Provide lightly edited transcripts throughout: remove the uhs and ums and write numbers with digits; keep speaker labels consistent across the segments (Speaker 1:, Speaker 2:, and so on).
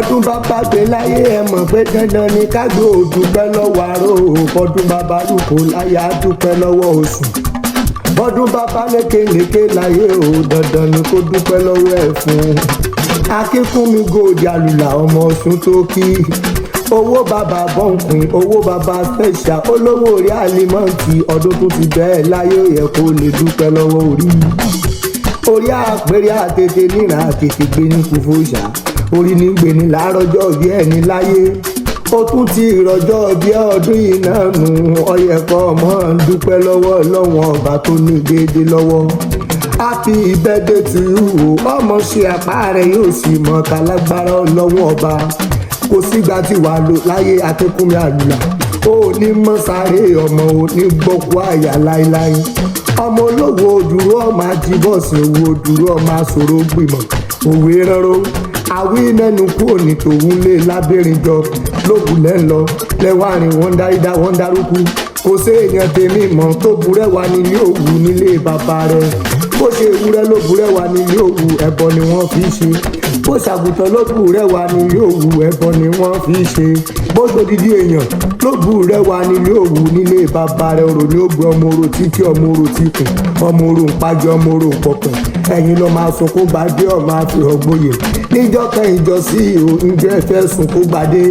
Speaker 1: bọ́dún bàbá gbé láyé ẹ mọ̀ pé dandan ni ká gbé òdùpẹ́ lọ́wọ́ àrò bọ́dún bàbá lùkò láyé àdúpẹ́ lọ́wọ́ oṣù bọ́dún bàbá lékelèké láyé o dandan ni kó dúpẹ́ lọ́wọ́ ẹ̀ fún Akinkunmi gòdì Alula ọmọ Ọ̀ṣun tó kí owó bàbá bọ́ǹkùn owó bàbá fẹ̀ṣà olówó orí àlìmọ́ǹtì ọdún tó ti bẹ́ẹ̀ láyé ó yẹ kó lè dúpẹ́ lọ́wọ́ orí àpèrè àtètè níra àtètè gbé ní kúfòṣà orí ní gbé ní láàrọ̀jọ́ bí ẹni láyé ó tún ti ìrọ̀jọ́ bí ọdún yìí náà nù ọyẹ kọ́ ọmọ dúpẹ́ lọ́wọ́ lọ́wọ́n ọba tó ní déédéé lọ́wọ́ happy birthday to you ọmọ ṣe àpá rẹ̀ yóò sì mọ̀ kálágbára ọlọ́wọ́n ọba kò sígbà tí wàá lò láyé Akinkunmi Alula ó ní mọ́ sáré ọmọ ò ní gbọ́kú àyà láéláé ọmọ olówó òdúró ọmọ ajíbọ̀sì owó òdúró ọmọ asòro gbìmọ̀ òwe rọrọ àwí mẹ́nu kú òní tòun lé lábẹ́rìnjọ lóògùn lẹ́ńlọ lẹ́wàárín wọ́n dárídá wọ́n dárúkú kò sí èèyàn tèmi mọ̀ tó burẹ́wà nílé òwú nílé bàbá rẹ̀ bó ṣe ewúrẹ́ ló burẹ́wà nílé òwú ẹbọ ni wọ́n fi ṣe bó ṣàgùtàn ló burẹ́wà nílé òwú ẹbọ ni wọ́n fi ṣe bó ṣòdìdí èèyàn ló burẹ́wà nílé òwú nílé bàbá rẹ̀ orò ní ògbé ọmọ orò títí ọmọ orò títùn ọmọ orò ń pàjọ ọmọ orò ń pọkàn ẹ̀yin ló máa sunkún gbadé ọmọ àfihàn gboyè níjọ́ kẹ́yìn jọ sí ǹjẹ́ fẹ́ sunkún gbadé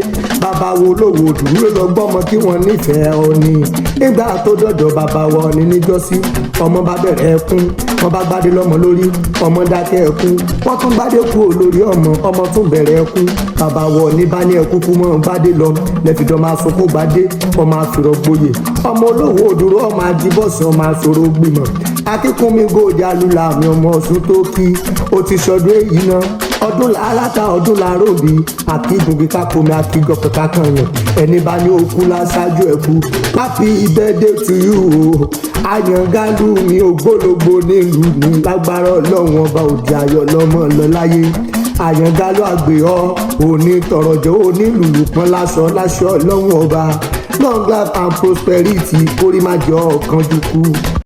Speaker 1: bàbá wo lówó dúró lọ gbọ́mọ kí wọ́n nífẹ̀ẹ́ ọ ni nígbà tó dọ̀dọ̀ bàbá wọn ní níjọ́sí ọmọ bá bẹ̀rẹ̀ ẹkún wọ́n bá gbádé lọ́mọ lórí ọmọ dákẹ́ ẹkún wọ́n tún gbádé kúrò lórí ọmọ tún bẹ̀rẹ̀ ẹkún bàbá wọn ní bá ní ẹkún kú mọ́ gbádé lọ lẹ́fìdọ́ máa sunkún gbadé ọmọ àfihàn gboyè ọmọ olówó dúró ọmọ ajíbọ̀sì ọmọ àṣòro gbìmọ̀ Akinkunmi gòdì Alula mi ọmọ Ọ̀ṣun tó kí ó ti ṣọdún èyí náà ọdún aláta ọdún làárọ̀bí akígungi kákomi akígọ̀pẹ̀ kákànyàn ẹni bá ní okú láṣáájú ẹ̀kú happy birthday to you o àyàngalú mi ògbólógbò nílùú mi lágbára ọlọ́run ọba òdì ayọ̀ lọ́mọ lọ láyé àyàngalú àgbẹ̀ ọ òní tọ̀rọ̀jọ́ onílùlù pọ́n láṣọ ọlọ́run ọba long life and prosperity kórìí má jẹ́ ọ̀kan dúkú.